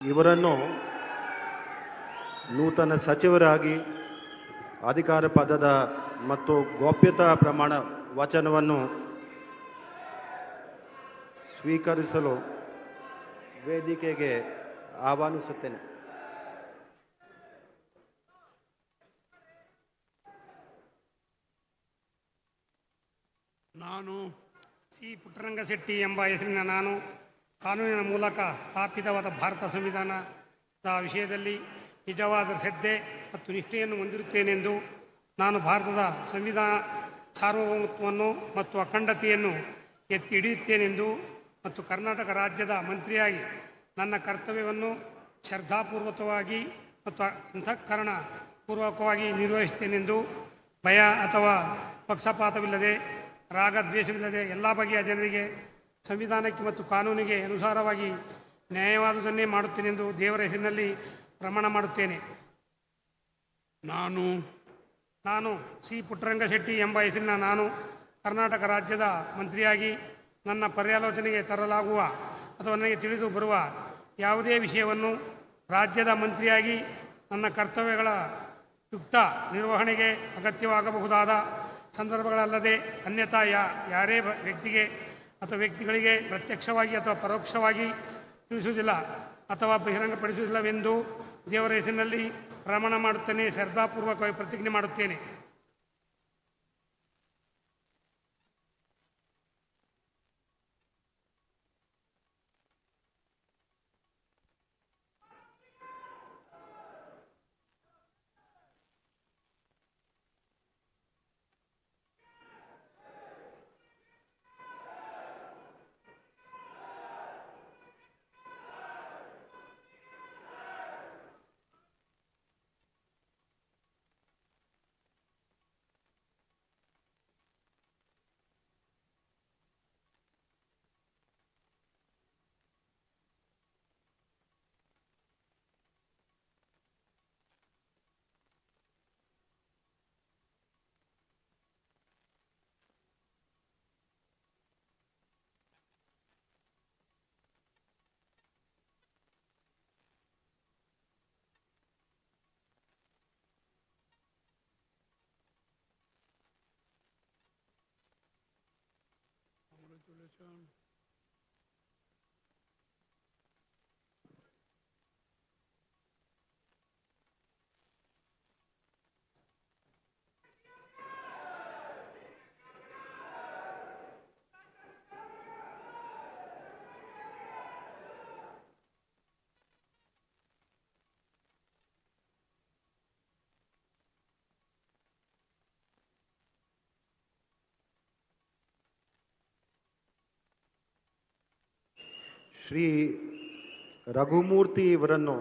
ಇವರನ್ನು ನೂತನ ಸಚಿವರಾಗಿ ಅಧಿಕಾರ ಪದದ ಮತ್ತು ಗೌಪ್ಯತಾ ಪ್ರಮಾಣ ವಚನವನ್ನು ಸ್ವೀಕರಿಸಲು ವೇದಿಕೆಗೆ ಆಹ್ವಾನಿಸುತ್ತೇನೆ. ನಾನು ಸಿ ಪುಟ್ಟರಂಗಶೆಟ್ಟಿ ಎಂಬ ಹೆಸರಿನ ನಾನು ಕಾನೂನಿನ ಮೂಲಕ ಸ್ಥಾಪಿತವಾದ ಭಾರತ ಸಂವಿಧಾನದ ವಿಷಯದಲ್ಲಿ ನಿಜವಾದ ಶ್ರದ್ಧೆ ಮತ್ತು ನಿಷ್ಠೆಯನ್ನು ಹೊಂದಿರುತ್ತೇನೆಂದು ನಾನು ಭಾರತದ ಸಂವಿಧಾನ ಸಾರ್ವಭೌಮತ್ವವನ್ನು ಮತ್ತು ಅಖಂಡತೆಯನ್ನು ಎತ್ತಿ ಹಿಡಿಯುತ್ತೇನೆಂದು ಮತ್ತು ಕರ್ನಾಟಕ ರಾಜ್ಯದ ಮಂತ್ರಿಯಾಗಿ ನನ್ನ ಕರ್ತವ್ಯವನ್ನು ಶ್ರದ್ಧಾಪೂರ್ವಕವಾಗಿ ಮತ್ತು ಅಂತಃಕರಣ ಪೂರ್ವಕವಾಗಿ ನಿರ್ವಹಿಸುತ್ತೇನೆಂದು ಭಯ ಅಥವಾ ಪಕ್ಷಪಾತವಿಲ್ಲದೆ ರಾಗದ್ವೇಷವಿಲ್ಲದೆ ಎಲ್ಲ ಬಗೆಯ ಜನರಿಗೆ ಸಂವಿಧಾನಕ್ಕೆ ಮತ್ತು ಕಾನೂನಿಗೆ ಅನುಸಾರವಾಗಿ ನ್ಯಾಯವಾದುದನ್ನೇ ಮಾಡುತ್ತೇನೆಂದು ದೇವರ ಹೆಸರಿನಲ್ಲಿ ಪ್ರಮಾಣ ಮಾಡುತ್ತೇನೆ. ನಾನು ಸಿ ಪುಟ್ಟರಂಗಶೆಟ್ಟಿ ಎಂಬ ಹೆಸರಿನ ನಾನು ಕರ್ನಾಟಕ ರಾಜ್ಯದ ಮಂತ್ರಿಯಾಗಿ ನನ್ನ ಪರ್ಯಾಲೋಚನೆಗೆ ತರಲಾಗುವ ಅಥವಾ ನನಗೆ ತಿಳಿದು ಬರುವ ಯಾವುದೇ ವಿಷಯವನ್ನು ರಾಜ್ಯದ ಮಂತ್ರಿಯಾಗಿ ನನ್ನ ಕರ್ತವ್ಯಗಳ ಯುಕ್ತ ನಿರ್ವಹಣೆಗೆ ಅಗತ್ಯವಾಗಬಹುದಾದ ಸಂದರ್ಭಗಳಲ್ಲದೆ ಅನ್ಯಥಾ ಯಾರೇ ವ್ಯಕ್ತಿಗೆ ಅಥವಾ ವ್ಯಕ್ತಿಗಳಿಗೆ ಪ್ರತ್ಯಕ್ಷವಾಗಿ ಅಥವಾ ಪರೋಕ್ಷವಾಗಿ ತಿಳಿಸುವುದಿಲ್ಲ ಅಥವಾ ಬಹಿರಂಗಪಡಿಸುವುದಿಲ್ಲವೆಂದು ದೇವರ ಹೆಸರಿನಲ್ಲಿ ಪ್ರಮಾಣ ಮಾಡುತ್ತೇನೆ, ಶ್ರದ್ಧಾಪೂರ್ವಕವಾಗಿ ಪ್ರತಿಜ್ಞೆ ಮಾಡುತ್ತೇನೆ. ಶ್ರೀ ರಘುಮೂರ್ತಿ ಇವರನ್ನು